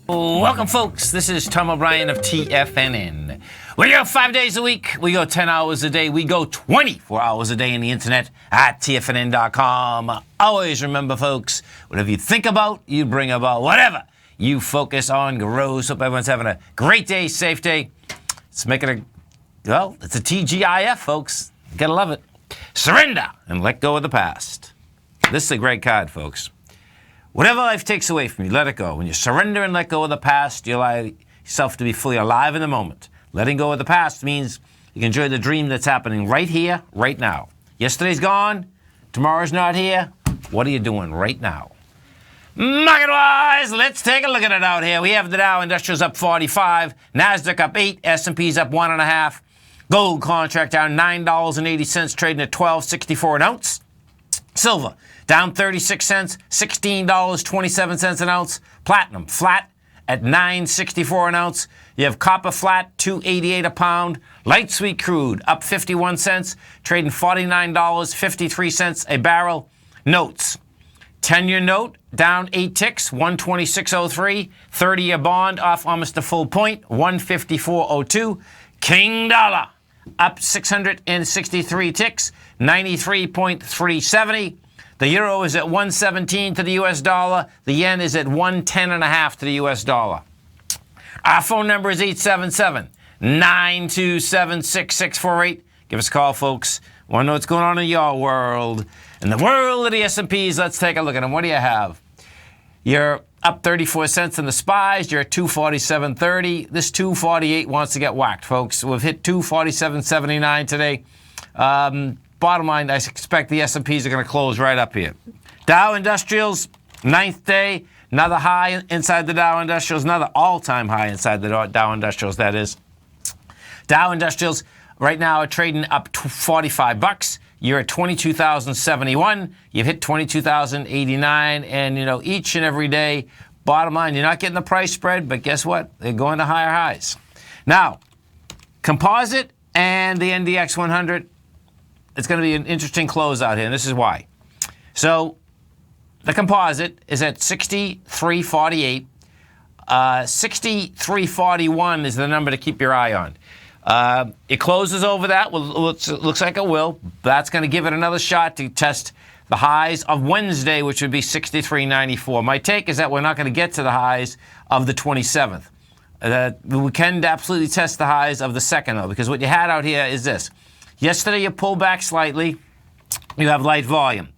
Welcome, folks. This is Tom O'Brien of TFNN. We go 5 days a week. We go 10 hours a day. We go 24 hours a day on the internet at TFNN.com. Always remember, folks, whatever you think about, you bring about. Whatever you focus on grows. Hope everyone's having a great day, safe day. Let's make it it's a TGIF, folks. You gotta love it. Surrender and let go of the past. This is a great card, folks. Whatever life takes away from you, let it go. When you surrender and let go of the past, you allow yourself to be fully alive in the moment. Letting go of the past means you can enjoy the dream that's happening right here, right now. Yesterday's gone. Tomorrow's not here. What are you doing right now? Market-wise, let's take a look at it out here. We have the Dow Industrials up 45, NASDAQ up 8, S&P's up 1.5. Gold contract down $9.80, trading at $12.64 an ounce. Silver down 36 cents, $16.27 an ounce. Platinum flat at $9.64 an ounce. You have copper flat, $2.88 a pound. Light sweet crude up 51 cents, trading $49.53 a barrel. Notes. 10-year note down 8 ticks, 126.03. 30-year bond off almost a full point, 154.02. King dollar up 663 ticks, 93.370. The euro is at 117 to the U.S. dollar. The yen is at 110.5 to the U.S. dollar. Our phone number is 877-927-6648. Give us a call, folks. Want to know what's going on in your world. In the world of the S&Ps, let's take a look at them. What do you have? You're up 34 cents in the SPYs. You're at 247.30. This 248 wants to get whacked, folks. We've hit 247.79 today. Bottom line, I expect the S&Ps are going to close right up here. Dow Industrials, 9th day, another high inside the Dow Industrials, another all-time high inside the Dow Industrials, that is. Dow Industrials right now are trading up to 45 bucks. You're at 22,071. You've hit 22,089, and each and every day, bottom line, you're not getting the price spread, but guess what? They're going to higher highs. Now, composite and the NDX 100. It's going to be an interesting close out here, and this is why. So the composite is at 63.48. 63.41 is the number to keep your eye on. It closes over that. Looks like it will. That's going to give it another shot to test the highs of Wednesday, which would be 63.94. My take is that we're not going to get to the highs of the 27th. We can absolutely test the highs of the 2nd, though, because what you had out here is this. Yesterday, you pulled back slightly. You have light volume,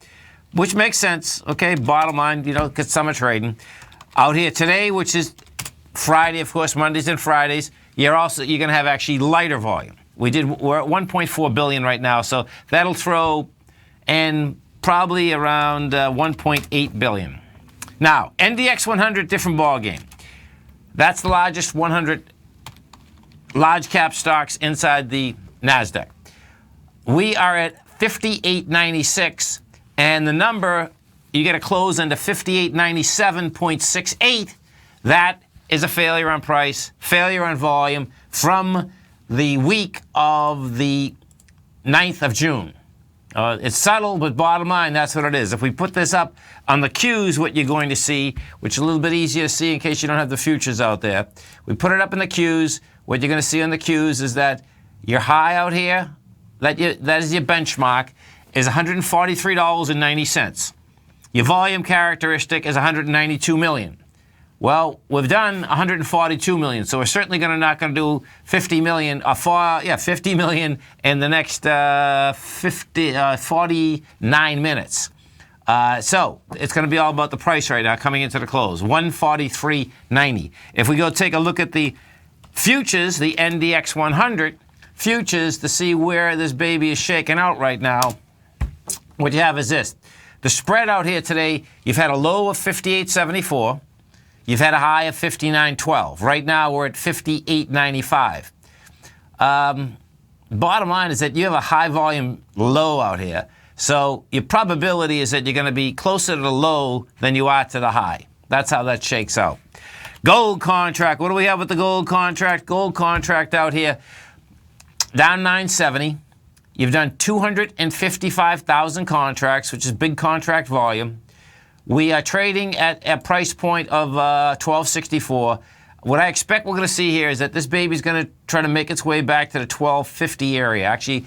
which makes sense, okay? Bottom line, get summer trading. Out here today, which is Friday, of course, Mondays and Fridays, you're going to have actually lighter volume. We're at 1.4 billion right now, so that'll throw in probably around 1.8 billion. Now, NDX 100, different ball game. That's the largest 100 large cap stocks inside the NASDAQ. We are at 58.96, and the number, you get a close into 58.97.68. That is a failure on price, failure on volume from the week of the 9th of June. It's subtle, but bottom line, that's what it is. If we put this up on the Qs, what you're going to see, which is a little bit easier to see in case you don't have the futures out there, we put it up in the Qs. What you're going to see on the Qs is that your high out here, that is your benchmark, is $143.90. Your volume characteristic is 192 million. Well, we've done 142 million, so we're certainly not going to do 50 million, 50 million in the next 49 minutes. So it's going to be all about the price right now coming into the close, 143.90. If we go take a look at the futures, the NDX 100 futures, to see where this baby is shaking out right now, what you have is this. The spread out here today, you've had a low of 58.74. You've had a high of 59.12. Right now, we're at 58.95. Bottom line is that you have a high volume low out here. So your probability is that you're going to be closer to the low than you are to the high. That's how that shakes out. Gold contract. What do we have with the gold contract? Gold contract out here, down 970. You've done 255,000 contracts, which is big contract volume. We are trading at a price point of $12.64. What I expect we're going to see here is that this baby's going to try to make its way back to the $12.50 area, actually.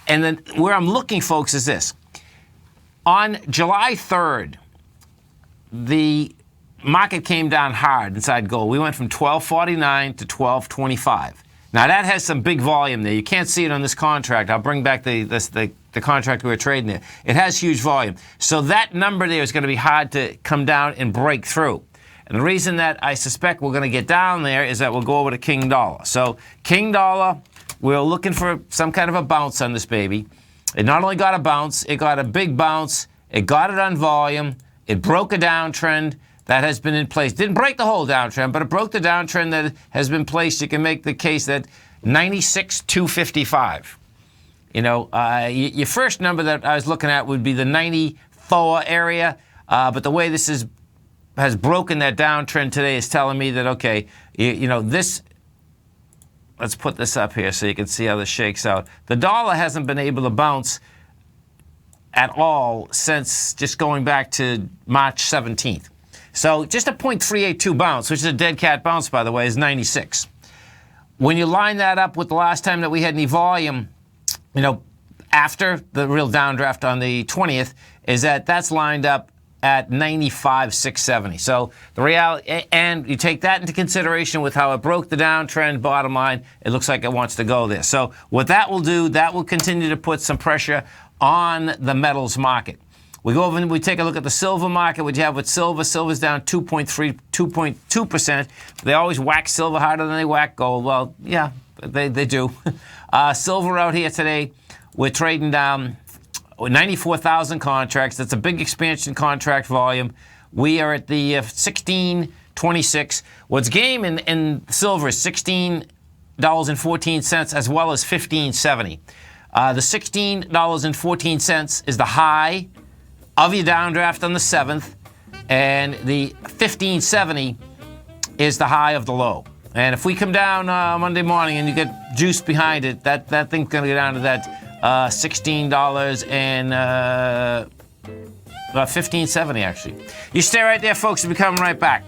And then where I'm looking, folks, is this. On July 3rd, the market came down hard inside gold. We went from $12.49 to $12.25. Now, that has some big volume there. You can't see it on this contract. I'll bring back the contract we were trading there. It has huge volume. So that number there is going to be hard to come down and break through. And the reason that I suspect we're going to get down there is that we'll go over to King Dollar. So King Dollar, we're looking for some kind of a bounce on this baby. It not only got a bounce, it got a big bounce. It got it on volume. It broke a downtrend that has been in place. Didn't break the whole downtrend, but it broke the downtrend that has been placed. You can make the case that 96,255. You know, your first number that I was looking at would be the 94 area, but the way this has broken that downtrend today is telling me that, okay, you know, this, let's put this up here so you can see how this shakes out. The dollar hasn't been able to bounce at all since just going back to March 17th. So just a 0.382 bounce, which is a dead cat bounce, by the way, is 96. When you line that up with the last time that we had any volume, you know, after the real downdraft on the 20th, is that that's lined up at 95,670. So the reality, and you take that into consideration with how it broke the downtrend, bottom line, it looks like it wants to go there. So what that will do, that will continue to put some pressure on the metals market. We go over and we take a look at the silver market. What you have with silver, silver's down 2.2%. They always whack silver harder than they whack gold. Well, yeah, they do. Silver out here today, we're trading down 94,000 contracts. That's a big expansion contract volume. We are at the 16.26. What's game in silver is $16.14 as well as $15.70. The $16.14 is the high of your downdraft on the 7th, and the $15.70 is the high of the low. And if we come down Monday morning and you get juice behind it, that thing's going to go down to that $16 and $15.70 actually. You stay right there, folks. We'll be coming right back.